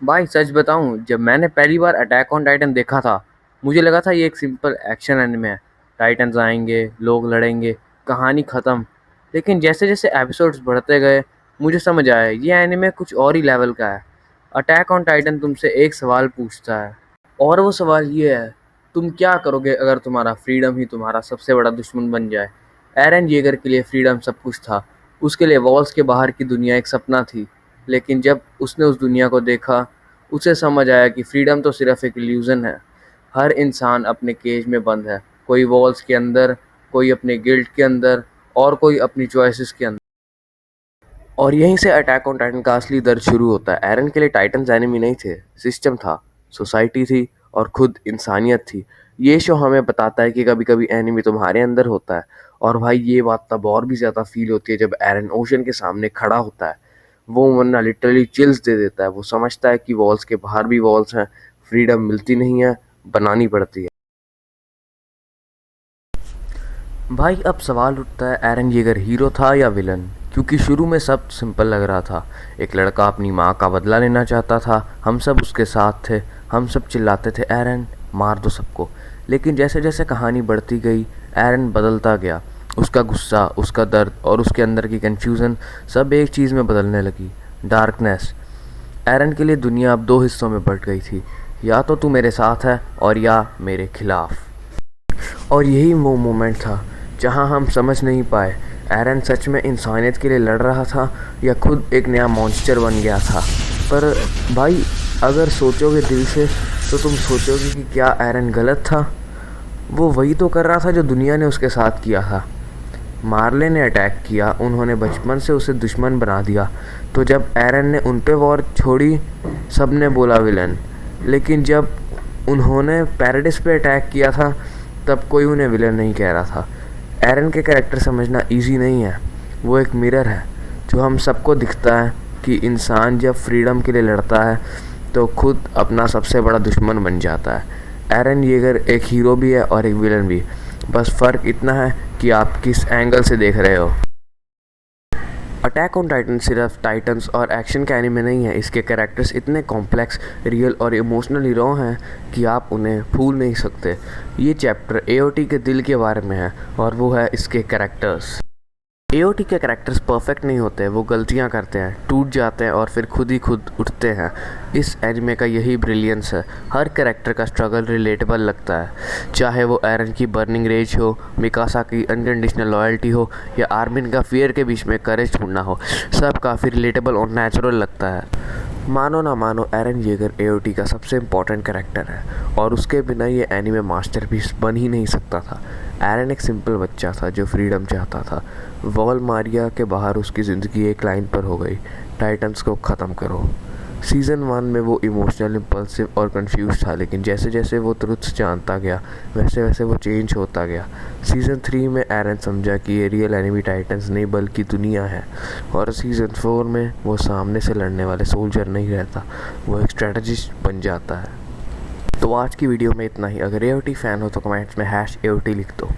भाई सच बताऊं, जब मैंने पहली बार अटैक ऑन टाइटन देखा था, मुझे लगा था ये एक सिंपल एक्शन एनिमे है। टाइटन्स आएंगे, लोग लड़ेंगे, कहानी खत्म। लेकिन जैसे जैसे एपिसोड्स बढ़ते गए, मुझे समझ आया ये एनिमे कुछ और ही लेवल का है। अटैक ऑन टाइटन तुमसे एक सवाल पूछता है, और वो सवाल ये है, तुम क्या करोगे अगर तुम्हारा फ्रीडम ही तुम्हारा सबसे बड़ा दुश्मन बन जाए। एरन येगर के लिए फ्रीडम सब कुछ था। उसके लिए वॉल्स के बाहर की दुनिया एक सपना थी। लेकिन जब उसने उस दुनिया को देखा, उसे समझ आया कि फ्रीडम तो सिर्फ एक इल्यूज़न है। हर इंसान अपने केज में बंद है, कोई वॉल्स के अंदर, कोई अपने गिल्ट के अंदर, और कोई अपनी चॉइसेस के अंदर। और यहीं से अटैक ऑन टाइटन का असली दर्द शुरू होता है। एरन के लिए टाइटन्स एनिमी नहीं थे, सिस्टम था, सोसाइटी थी, और खुद इंसानियत थी। ये शो हमें बताता है कि कभी कभी एनिमी तुम्हारे अंदर होता है। और भाई ये बात तब और भी ज़्यादा फील होती है जब एरन ओशन के सामने खड़ा होता है। वो वरना लिटरली चिल्स दे देता है। वो समझता है कि वॉल्स के बाहर भी वॉल्स हैं, फ्रीडम मिलती नहीं है, बनानी पड़ती है। भाई अब सवाल उठता है, एरन येगर हीरो था या विलन? क्योंकि शुरू में सब सिंपल लग रहा था। एक लड़का अपनी माँ का बदला लेना चाहता था, हम सब उसके साथ थे, हम सब चिल्लाते थे एरन मार दो सबको। लेकिन जैसे जैसे कहानी बढ़ती गई, एरन बदलता गया। उसका गुस्सा, उसका दर्द और उसके अंदर की कन्फ्यूज़न सब एक चीज़ में बदलने लगी, डार्कनेस। एरन के लिए दुनिया अब दो हिस्सों में बँट गई थी, या तो तू मेरे साथ है और या मेरे खिलाफ। और यही वो मोमेंट था जहां हम समझ नहीं पाए, एरन सच में इंसानियत के लिए लड़ रहा था या खुद एक नया मॉन्स्टर बन गया था। पर भाई, अगर सोचोगे दिल से तो तुम सोचोगे कि क्या एरन गलत था? वो वही तो कर रहा था जो दुनिया ने उसके साथ किया था। मार्ले ने अटैक किया, उन्होंने बचपन से उसे दुश्मन बना दिया। तो जब एरन ने उन पे वॉर छोड़ी, सब ने बोला विलन। लेकिन जब उन्होंने पैराडिस पे अटैक किया था, तब कोई उन्हें विलन नहीं कह रहा था। एरन के कैरेक्टर समझना इजी नहीं है। वो एक मिरर है जो हम सबको दिखता है कि इंसान जब फ्रीडम के लिए लड़ता है तो खुद अपना सबसे बड़ा दुश्मन बन जाता है। एरन येगर एक हीरो भी है और एक विलन भी। बस फ़र्क इतना है कि आप किस एंगल से देख रहे हो। अटैक ऑन टाइटन सिर्फ टाइटन्स और एक्शन का एनिमे नहीं है। इसके कैरेक्टर्स इतने कॉम्प्लेक्स, रियल और इमोशनली रॉ हैं कि आप उन्हें भूल नहीं सकते। ये चैप्टर एओटी के दिल के बारे में है, और वो है इसके कैरेक्टर्स। एओटी के कैरेक्टर्स परफेक्ट नहीं होते, वो गलतियां करते हैं, टूट जाते हैं और फिर खुद ही खुद उठते हैं। इस एनिमे का यही ब्रिलियंस है। हर कैरेक्टर का स्ट्रगल रिलेटेबल लगता है, चाहे वो एरन की बर्निंग रेज हो, मिकासा की अनकंडीशनल लॉयल्टी हो, या आर्मिन का फियर के बीच में करेज ढूंढना हो। सब काफ़ी रिलेटेबल और नेचुरल लगता है। मानो ना मानो, एरन येगर एओटी का सबसे इम्पॉर्टेंट कैरेक्टर है, और उसके बिना ये एनीमे मास्टरपीस बन ही नहीं सकता था। एरन एक सिंपल बच्चा था जो फ्रीडम चाहता था। वॉल मारिया के बाहर उसकी ज़िंदगी एक लाइन पर हो गई, टाइटन्स को ख़त्म करो। सीज़न 1 में वो इमोशनल, इम्पल्सिव और कंफ्यूज था, लेकिन जैसे जैसे वो ट्रुथ जानता गया, वैसे वैसे वो चेंज होता गया। सीज़न 3 में एरन समझा कि ये रियल एनिमी टाइटन्स नहीं बल्कि दुनिया है। और सीज़न 4 में वो सामने से लड़ने वाले सोल्जर नहीं रहता, वो एक स्ट्रेटजिस्ट बन जाता है। तो आज की वीडियो में इतना ही। अगर एओटी फ़ैन हो तो कमेंट्स में #एओटी लिख दो।